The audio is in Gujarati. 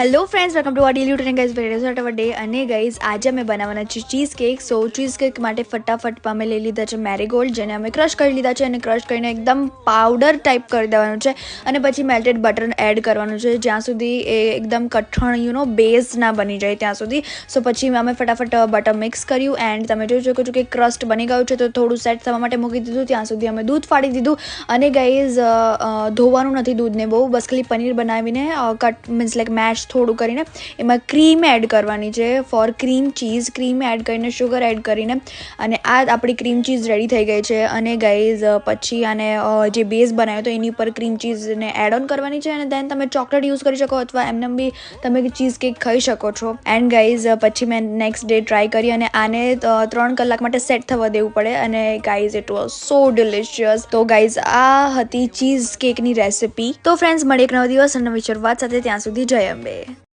Hello friends, welcome to our daily routine guys very short day અને ગાઈઝ આજે અમે બનાવવાના છે cheesecake. So cheesecake માટે ફટાફટ અમે લઈ લીધા છે મેરીગોલ્ડ, જેને અમે ક્રશ કરી લીધા છે અને ક્રશ કરીને એકદમ પાવડર ટાઈપ કરી દેવાનું છે અને પછી મેલ્ટેડ બટર એડ કરવાનું છે જ્યાં સુધી એ એકદમ કઠણ બેઝ ના બની જાય ત્યાં સુધી. સો પછી અમે ફટાફટ બટર મિક્સ કર્યું એન્ડ તમે જોઈ શકો છો કે ક્રસ્ટ બની ગયું છે, તો થોડું સેટ થવા માટે મૂકી દીધું. ત્યાં સુધી અમે દૂધ ફાડી દીધું અને ગાઈઝ ધોવાનું નથી દૂધને બહુ, બસ ખાલી પનીર બનાવીને કટ મીન્સ લાઈક મેશ થોડું કરીને એમાં ક્રીમ એડ કરવાની છે for cream cheese. Cream add કરીને શુગર એડ કરીને અને આ આપણી ક્રીમ ચીઝ રેડી થઈ ગઈ છે. અને ગાઈઝ પછી આને જે બેઝ બનાવ્યો તો એની ઉપર ક્રીમ ચીઝને એડ ઓન કરવાની છે અને દેન તમે ચોકલેટ યુઝ કરી શકો અથવા એમને બી તમે ચીઝ કેક ખાઈ શકો છો. એન્ડ ગાઈઝ પછી મેં નેક્સ્ટ ડે ટ્રાય કરી અને આને 3 કલાક માટે સેટ થવા દેવું પડે અને guys it was so delicious. તો ગાઈઝ આ હતી ચીઝ કેકની રેસિપી. તો ફ્રેન્ડ્સ, મળીએ એક નવો દિવસ અને નવી શરૂઆત સાથે. ત્યાં સુધી જય અંબે.